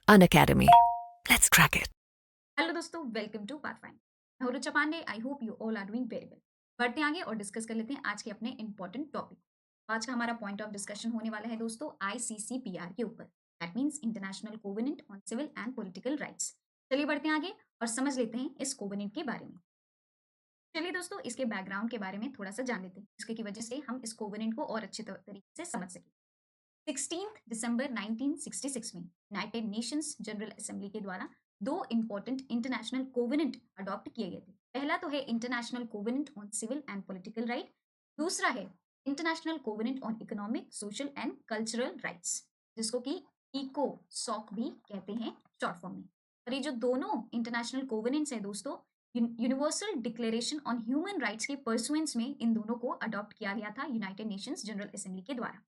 Unacademy. Let's crack it. Hello दोस्तों, welcome to Pathfind. मैं हूं Rucha Pandey. I hope you all are doing very well. बढ़ते हैं आगे और डिस्कस कर लेते हैं आज के अपने इंपॉर्टेंट टॉपिक। आज का हमारा पॉइंट ऑफ डिस्कशन होने वाला है दोस्तों आईसीसीपीआर के ऊपर। That means international covenant on civil and political rights. चलिए बढ़ते हैं आगे और समझ लेते हैं इस कोवेनेंट के बारे में। चलिए दोस्तों, इसके बैकग्राउंड के बारे में थोड़ा सा जान लेते हैं, जिसके की वजह से हम इस कोवेनेंट को और अच्छे तरीके से समझ सकें। 16 दिसंबर 1966 में यूनाइटेड नेशंस जनरल असेंबली के द्वारा दो इंपॉर्टेंट इंटरनेशनल कोवेनेंट अडॉप्ट किए गए थे। पहला तो है international covenant on civil and political right. दूसरा है international covenant on economic, social and cultural rights, जिसको कि इको सॉक भी कहते हैं शॉर्ट फॉर्म में। और ये जो दोनों इंटरनेशनल कोवेनेंट्स है दोस्तों, universal declaration on human rights के परसुएंस में इन दोनों को अडॉप्ट किया गया था यूनाइटेड नेशंस जनरल असेंबली के द्वारा।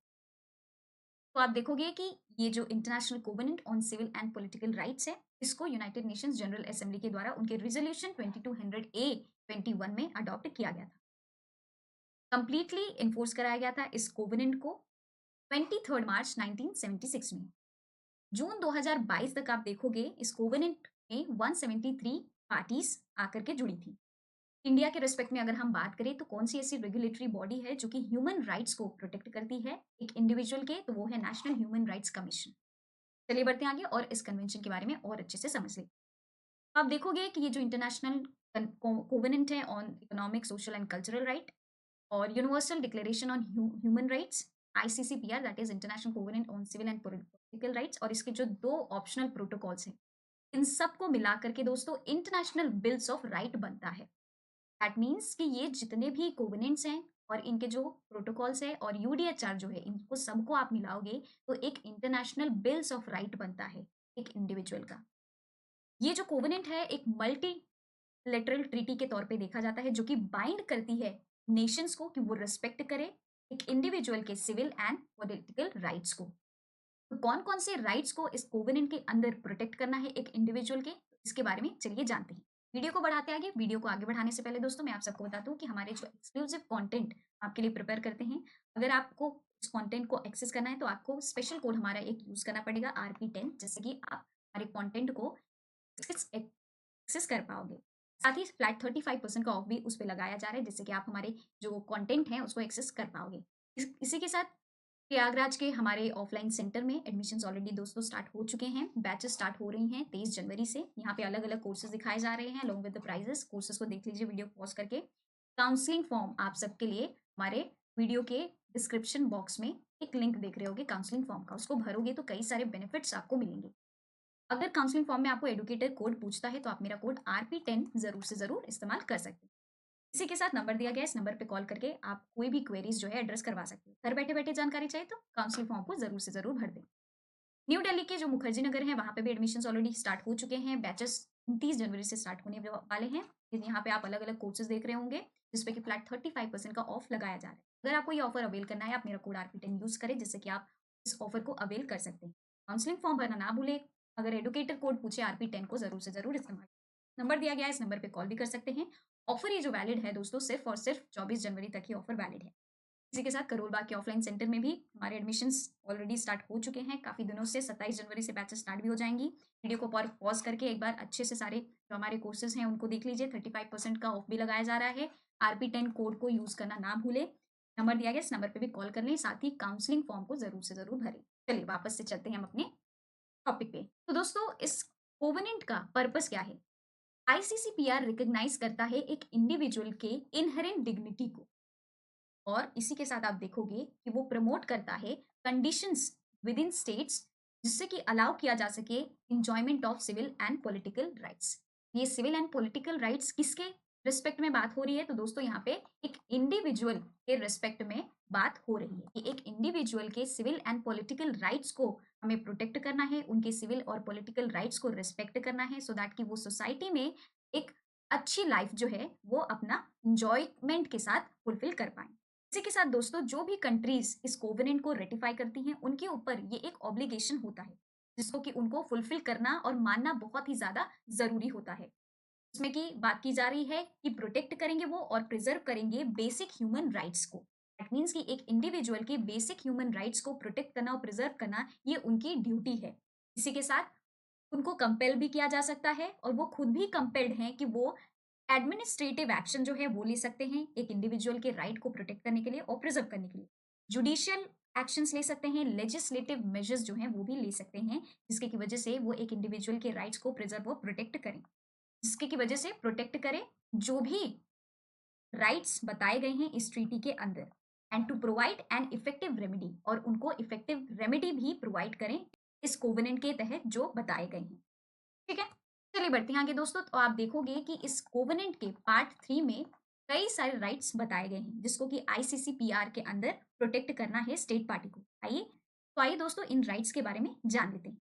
तो आप देखोगे कि ये जो international covenant on civil and political rights है, इसको यूनाइटेड नेशंस जनरल असेंबली के द्वारा उनके रिजोल्यूशन 2200 ए 21 में अडॉप्ट किया गया था। कंप्लीटली इन्फोर्स कराया गया था इस कोवेनेंट को 23 मार्च 1976 में। जून 2022 तक आप देखोगे इस कोवेनेंट में 173 पार्टीज आकर के जुड़ी थी। इंडिया के रिस्पेक्ट में अगर हम बात करें तो कौन सी ऐसी रेगुलेटरी बॉडी है जो कि ह्यूमन राइट्स को प्रोटेक्ट करती है एक इंडिविजुअल के, तो वो है नेशनल ह्यूमन राइट्स कमीशन। चलिए बढ़ते हैं आगे और इस कन्वेंशन के बारे में और अच्छे से समझ लें। आप देखोगे कि ये जो इंटरनेशनल कोवेनेंट है on economic, social and cultural right और universal declaration on human rights, ICCPR that is international covenant on civil and political rights, और इसके जो दो ऑप्शनल प्रोटोकॉल्स हैं, इन सबको मिला करके दोस्तों इंटरनेशनल बिल्स ऑफ राइट बनता है। दैट मीन्स कि ये जितने भी कोवेनेंट्स हैं और इनके जो प्रोटोकॉल्स है और यूडीएचआर जो है, इनको सबको आप मिलाओगे तो एक इंटरनेशनल बिल्स ऑफ राइट बनता है एक इंडिविजुअल का। ये जो कोवेनेंट है एक मल्टी लेटरल ट्रीटी के तौर पे देखा जाता है, जो कि बाइंड करती है नेशंस को कि वो रिस्पेक्ट करे एक इंडिविजुअल के सिविल एंड पॉलिटिकल राइट्स को। तो कौन कौन से राइट्स को इस कोवेनेंट के अंदर प्रोटेक्ट करना है एक इंडिविजुअल के, इसके बारे में चलिए जानते हैं। वीडियो को बढ़ाते आगे, वीडियो को आगे बढ़ाने से पहले दोस्तों मैं आप सबको बता दूं कि हमारे जो एक्सक्लूसिव कंटेंट आपके लिए प्रिपेयर करते हैं, अगर आपको इस कंटेंट को एक्सेस करना है तो आपको स्पेशल कोड हमारा एक यूज करना पड़ेगा RP10, जिससे कि आप हमारे कंटेंट को एक्सेस कर पाओगे। साथ ही फ्लैट 35% का ऑफ भी उस पर लगाया जा रहा है, जिससे कि आप हमारे जो कंटेंट है उसको एक्सेस कर पाओगे। इसी के साथ प्रयागराज के हमारे ऑफलाइन सेंटर में एडमिशन्स ऑलरेडी दोस्तों स्टार्ट हो चुके हैं। बैचेस स्टार्ट हो रही हैं 23 जनवरी से। यहाँ पे अलग अलग कोर्सेज दिखाए जा रहे हैं along with the prices. Courses को देख लीजिए वीडियो पॉज करके। काउंसलिंग फॉर्म आप सबके लिए हमारे वीडियो के डिस्क्रिप्शन बॉक्स में एक लिंक देख रहे होगे काउंसलिंग फॉर्म का, उसको भरोगे तो कई सारे बेनिफिट्स आपको मिलेंगे। अगर काउंसलिंग फॉर्म में आपको एडुकेटर कोड पूछता है तो आप मेरा कोड RP10 जरूर से जरूर इस्तेमाल कर सकते हैं। इसी के साथ नंबर दिया गया है, इस नंबर पे कॉल करके आप कोई भी क्वेरीज जो है एड्रेस करवा सकते हो। घर बैठे बैठे जानकारी चाहिए तो काउंसलिंग फॉर्म को जरूर से जरूर भर दें। न्यू दिल्ली के जो मुखर्जी नगर है वहाँ पे भी एडमिशन्स ऑलरेडी स्टार्ट हो चुके हैं। बैचेस 29 जनवरी से स्टार्ट होने वाले हैं। यहाँ पे आप अलग अलग कोर्सेज देख रहे होंगे जिसपे कि फ्लैट 35% का ऑफ लगाया जा रहा है। अगर आपको ये ऑफर अवेल करना है आप मेरा कोड RP10 यूज करें, जिससे कि आप इस ऑफर को अवेल कर सकते हैं। काउंसलिंग फॉर्म भरना ना भूले। अगर एडुकेटर कोड पूछे RP10 को जरूर से जरूर इस्तेमाल। नंबर दिया गया है, इस नंबर पे कॉल भी कर सकते हैं। ऑफर ये जो वैलिड है दोस्तों सिर्फ और सिर्फ 24 जनवरी तक ही ऑफर वैलिड है। इसी के साथ करोलबाग के ऑफलाइन सेंटर में भी हमारे एडमिशन्स ऑलरेडी स्टार्ट हो चुके हैं काफ़ी दिनों से। 27 जनवरी से बैचेस स्टार्ट भी हो जाएंगी। वीडियो को पॉज करके एक बार अच्छे से सारे जो हमारे कोर्सेज हैं उनको देख लीजिए। 35% का ऑफ भी लगाया जा रहा है। RP10 कोड को यूज़ करना ना भूले। नंबर दिया गया, इस नंबर पर भी कॉल कर लें। साथ ही काउंसलिंग फॉर्म को ज़रूर से ज़रूर भरें। चलिए वापस से चलते हैं हम अपने टॉपिक पे। तो दोस्तों इस कोवेनेंट का पर्पस क्या है? आईसीसीपीआर रिकॉग्नाइज करता है एक इंडिविजुअल के इनहेरेंट डिग्निटी को, और इसी के साथ आप देखोगे कि वो प्रमोट करता है कंडीशंस विद इन स्टेट्स, जिससे कि अलाउ किया जा सके enjoyment of civil and political rights. ये सिविल एंड पॉलिटिकल राइट्स किसके रिस्पेक्ट में बात हो रही है? तो दोस्तों यहाँ पे एक इंडिविजुअल के रिस्पेक्ट में बात हो रही है कि एक इंडिविजुअल के सिविल एंड पॉलिटिकल राइट्स को हमें प्रोटेक्ट करना है, उनके सिविल और पॉलिटिकल राइट्स को रिस्पेक्ट करना है, सो दैट कि वो सोसाइटी में एक अच्छी लाइफ जो है वो अपना इंजॉयमेंट के साथ फुलफिल कर पाए। इसी के साथ दोस्तों जो भी कंट्रीज इस कोवेनेंट को रेटिफाई करती हैं उनके ऊपर ये एक ऑब्लिगेशन होता है, जिसको कि उनको फुलफिल करना और मानना बहुत ही ज्यादा जरूरी होता है। इसमें की बात की जा रही है कि प्रोटेक्ट करेंगे वो और प्रिजर्व करेंगे बेसिक ह्यूमन राइट्स को। दैट मीन्स कि एक इंडिविजुअल के बेसिक ह्यूमन राइट्स को प्रोटेक्ट करना और प्रिजर्व करना ये उनकी ड्यूटी है। इसी के साथ उनको कंपेल भी किया जा सकता है और वो खुद भी कंपेल्ड हैं कि वो एडमिनिस्ट्रेटिव एक्शन जो है वो ले सकते हैं एक इंडिविजुअल के राइट को प्रोटेक्ट करने के लिए और प्रिजर्व करने के लिए। जुडिशियल एक्शंस ले सकते हैं, लेजिस्लेटिव मेजर्स जो हैं वो भी ले सकते हैं, जिसके की वजह से वो एक इंडिविजुअल के राइट्स को प्रिजर्व और प्रोटेक्ट करें। जिसके की वजह से प्रोटेक्ट करें जो भी राइट्स बताए गए हैं इस ट्रीटी के अंदर, and to provide an effective remedy, और उनको इफेक्टिव रेमेडी भी प्रोवाइड करें इस कोवेनेंट के तहत जो बताए गए हैं। ठीक है, चलिए बढ़ते हैं आगे दोस्तों। तो आप देखोगे कि इस कोवेनेंट के पार्ट 3 में कई सारे राइट्स बताए गए हैं जिसको कि आईसीसीपीआर के अंदर प्रोटेक्ट करना है स्टेट पार्टी को। आइए दोस्तों इन राइट्स के बारे में जान लेते हैं।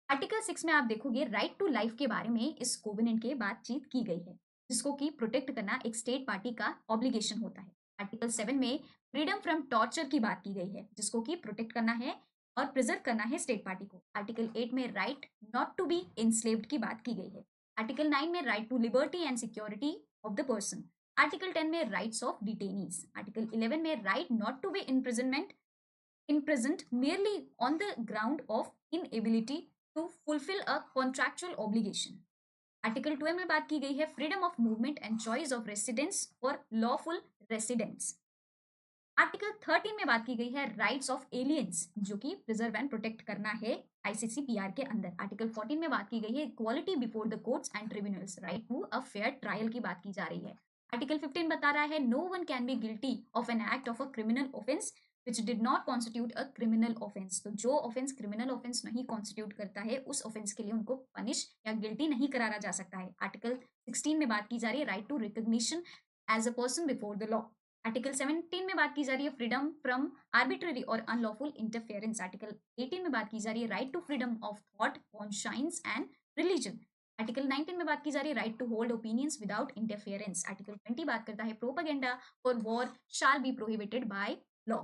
आर्टिकल 6 में आप देखोगे राइट टू लाइफ के बारे में इस कोवेनेंट के बातचीत की गई है, जिसको कि प्रोटेक्ट करना एक स्टेट पार्टी का ऑब्लिगेशन होता है। आर्टिकल 7 में फ्रीडम फ्रॉम टॉर्चर की बात की गई है, जिसको कि प्रोटेक्ट करना है और प्रिजर्व करना है स्टेट पार्टी को। आर्टिकल 8 में right not to be enslaved की बात की गई है। आर्टिकल 9 में right to liberty and security of the person. Article 10 में राइट्स ऑफ डिटेनीज। आर्टिकल 11 में right not to be imprisoned merely on the ground of inability to fulfill a contractual obligation. Article 12 में बात की गई है freedom of movement and choice of residence for lawful residents. Article 13 में बात की गई है राइट्स ऑफ एलियंस, जो कि प्रिजर्व एंड प्रोटेक्ट करना है आईसीसीपीआर के अंदर। आर्टिकल 14 में बात की गई है equality before the courts and tribunals, right to a fair trial की बात की जा रही है। आर्टिकल 15 बता रहा है no one can be guilty of an act of a criminal offence which did not constitute a criminal offence. तो जो ऑफेंस क्रिमिनल ऑफेंस नहीं कॉन्स्टिट्यूट करता है उस ऑफेंस के लिए उनको पनिश या गिल्टी नहीं करारा जा सकता है। आर्टिकल 16 में बात की जा रही है right to recognition as a person before the law. Article 17 में बात की जा रही है फ्रीडम फ्रॉम आर्बिट्ररी और अनलॉफुल इंटरफेरेंस। आर्टिकल 18 में बात की जा रही है right to freedom of thought, conscience and religion. Article 19 में बात की जा रही है right to hold opinions without interference. Article 20 बात करता है propaganda for war shall be prohibited by law.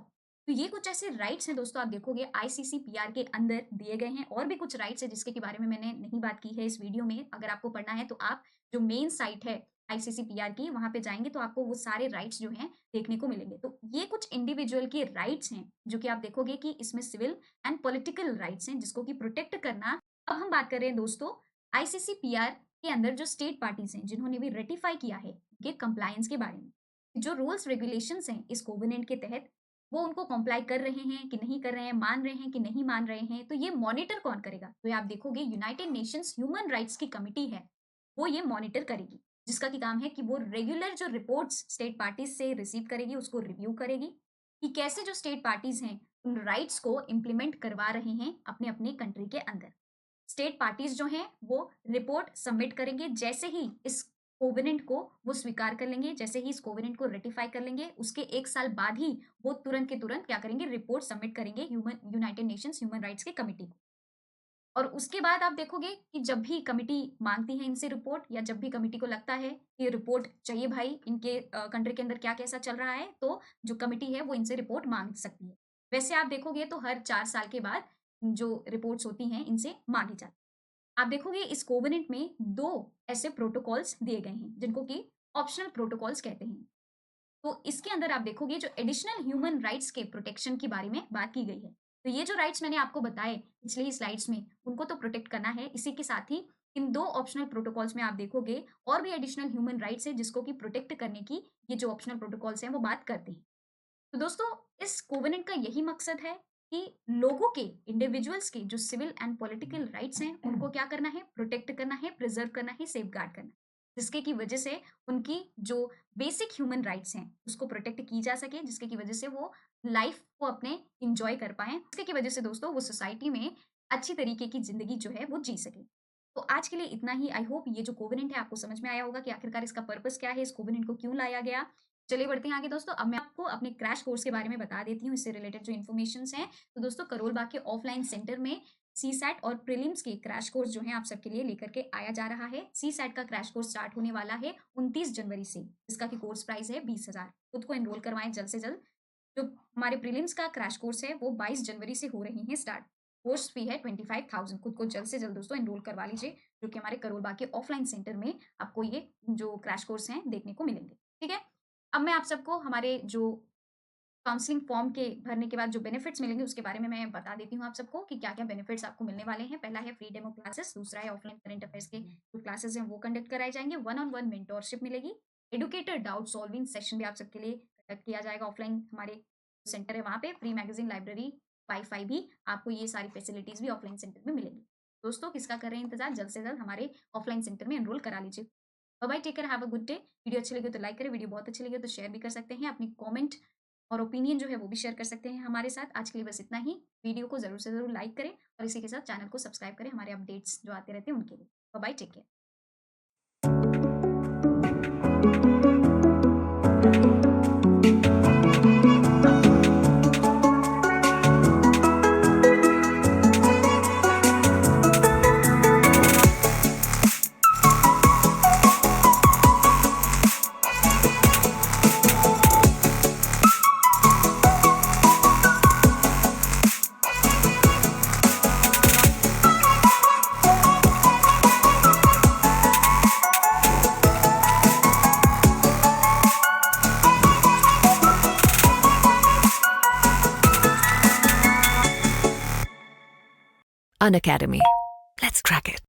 तो ये कुछ ऐसे राइट्स हैं दोस्तों, आप देखोगे आईसीसीपीआर के अंदर दिए गए हैं। और भी कुछ राइट्स है जिसके बारे में मैंने नहीं बात की है इस वीडियो में। अगर आपको पढ़ना है तो आप जो मेन साइट है आईसीसीपीआर की वहां पे जाएंगे तो आपको वो सारे राइट्स जो हैं देखने को मिलेंगे। तो ये कुछ इंडिविजुअल के राइट्स हैं जो कि आप देखोगे कि इसमें सिविल एंड पॉलिटिकल राइट्स हैं जिसको कि प्रोटेक्ट करना। अब हम बात कर रहे हैं दोस्तों आईसीसीपीआर के अंदर जो स्टेट पार्टीज हैं जिन्होंने भी रेटिफाई किया है उनके कंप्लायंस के बारे में। जो रूल्स रेगुलेशंस हैं इस कोवेनेंट के तहत वो उनको कंप्लाई कर रहे हैं कि नहीं कर रहे हैं, मान रहे हैं कि नहीं मान रहे हैं, तो ये मॉनिटर कौन करेगा? तो ये आप देखोगे यूनाइटेड नेशंस ह्यूमन राइट्स की कमिटी है वो ये मॉनिटर करेगी, जिसका की काम है कि वो रेगुलर जो रिपोर्ट्स स्टेट पार्टीज से रिसीव करेगी उसको रिव्यू करेगी कि कैसे जो स्टेट पार्टीज हैं उन राइट्स को इम्प्लीमेंट करवा रहे हैं अपने अपने कंट्री के अंदर। स्टेट पार्टीज जो हैं वो रिपोर्ट सबमिट करेंगे, जैसे ही इस कोवेनेंट को वो स्वीकार कर लेंगे, जैसे ही इस कोवेनेंट को रेटिफाई कर लेंगे उसके 1 साल बाद ही वो तुरंत के तुरंत क्या करेंगे, रिपोर्ट सबमिट करेंगे यूनाइटेड नेशंस ह्यूमन राइट्स की कमिटी को। और उसके बाद आप देखोगे कि जब भी कमिटी मांगती है इनसे रिपोर्ट, या जब भी कमिटी को लगता है कि रिपोर्ट चाहिए भाई इनके कंट्री के अंदर क्या कैसा चल रहा है, तो जो कमिटी है वो इनसे रिपोर्ट मांग सकती है। वैसे आप देखोगे तो हर 4 साल के बाद जो रिपोर्ट्स होती हैं इनसे मांगी जाती है। आप देखोगे इस कोवेनेंट में 2 ऐसे प्रोटोकॉल्स दिए गए हैं जिनको कि ऑप्शनल प्रोटोकॉल्स कहते हैं। तो इसके अंदर आप देखोगे जो एडिशनल ह्यूमन राइट्स के प्रोटेक्शन के बारे में बात की गई है। तो ये जो राइट्स मैंने आपको बताए पिछले ही स्लाइड्स में उनको तो प्रोटेक्ट करना है, इसी के साथ ही इन 2 ऑप्शनल प्रोटोकॉल्स में आप देखोगे और भी एडिशनल ह्यूमन राइट्स है जिसको कि प्रोटेक्ट करने की ये जो ऑप्शनल प्रोटोकॉल्स हैं वो बात करते हैं। तो दोस्तों इस कोवेनेंट का यही मकसद है कि लोगों के, इंडिविजुअल्स के जो सिविल एंड पॉलिटिकल राइट्स हैं उनको क्या करना है, प्रोटेक्ट करना है, प्रिजर्व करना है, सेफगार्ड करना है, जिसके की वजह से उनकी जो बेसिक ह्यूमन राइट्स हैं उसको प्रोटेक्ट की जा सके, जिसके की वजह से वो लाइफ को अपने इंजॉय कर पाए, जिसके की वजह से दोस्तों वो सोसाइटी में अच्छी तरीके की जिंदगी जो है वो जी सके। तो आज के लिए इतना ही। आई होप ये जो कोवेनेंट है आपको समझ में आया होगा कि आखिरकार इसका पर्पस क्या है, इस कोवेनेंट को क्यों लाया गया। चलिए बढ़ते हैं आगे दोस्तों। अब मैं आपको अपने क्रैश कोर्स के बारे में बता देती हूँ, इससे रिलेटेड जो इन्फॉर्मेशंस हैं। तो दोस्तों करोल बाग के ऑफलाइन सेंटर में सी सैट और प्रीलिम्स के क्रैश कोर्स जो हैं आप सबके लिए लेकर के आया जा रहा है। सी सैट का क्रैश कोर्स स्टार्ट होने वाला है 29 जनवरी से, जिसका की कोर्स प्राइस है 20,000। खुद को एनरोल करवाएं जल्द से जल्द। जो हमारे प्रीलिम्स का क्रैश कोर्स है वो 22 जनवरी से हो रही है स्टार्ट। कोर्स फी है 25,000। खुद को जल्द से जल्द दोस्तों एनरोल करवा लीजिए, जो कि हमारे करोल बाग के ऑफलाइन सेंटर में आपको ये जो क्रैश कोर्स हैं देखने को मिलेंगे। ठीक है, अब मैं आप सबको हमारे जो काउंसलिंग फॉर्म के भरने के बाद जो बेनिफिट्स मिलेंगे उसके बारे में मैं बता देती हूँ आप सबको कि क्या-क्या बेनिफिट्स आपको मिलने वाले हैं। पहला है फ्री डेमो क्लासेस, दूसरा है ऑफलाइन करंट अफेयर्स के जो क्लासेस हैं वो कंडक्ट कराए जाएँगे, वन ऑन वन मेंटोरशिप मिलेगी, एडुकेटर डाउट सॉल्विंग सेशन भी आप सबके लिए कंडक्ट किया जाएगा ऑफलाइन हमारे सेंटर है वहाँ पे, फ्री मैगज़ीन, लाइब्रेरी, वाई-फाई भी आपको ये सारी फैसिलिटीज़ भी ऑफलाइन सेंटर में मिलेंगी। दोस्तों किसका कर रहे हैं इंतज़ार? जल्द से जल्द हमारे ऑफलाइन सेंटर में एनरोल करा लीजिए। Bye bye, take care, have a good day. Video अच्छी लगी हो तो लाइक करें, वीडियो बहुत अच्छी लगी हो तो शेयर भी कर सकते हैं। अपनी कमेंट और ओपिनियन जो है वो भी शेयर कर सकते हैं हमारे साथ। आज के लिए बस इतना ही। वीडियो को ज़रूर से ज़रूर लाइक करें और इसी के साथ चैनल को सब्सक्राइब करें हमारे अपडेट्स जो आते रहते हैं उनके लिए। Bye bye, take care. Unacademy. Let's crack it.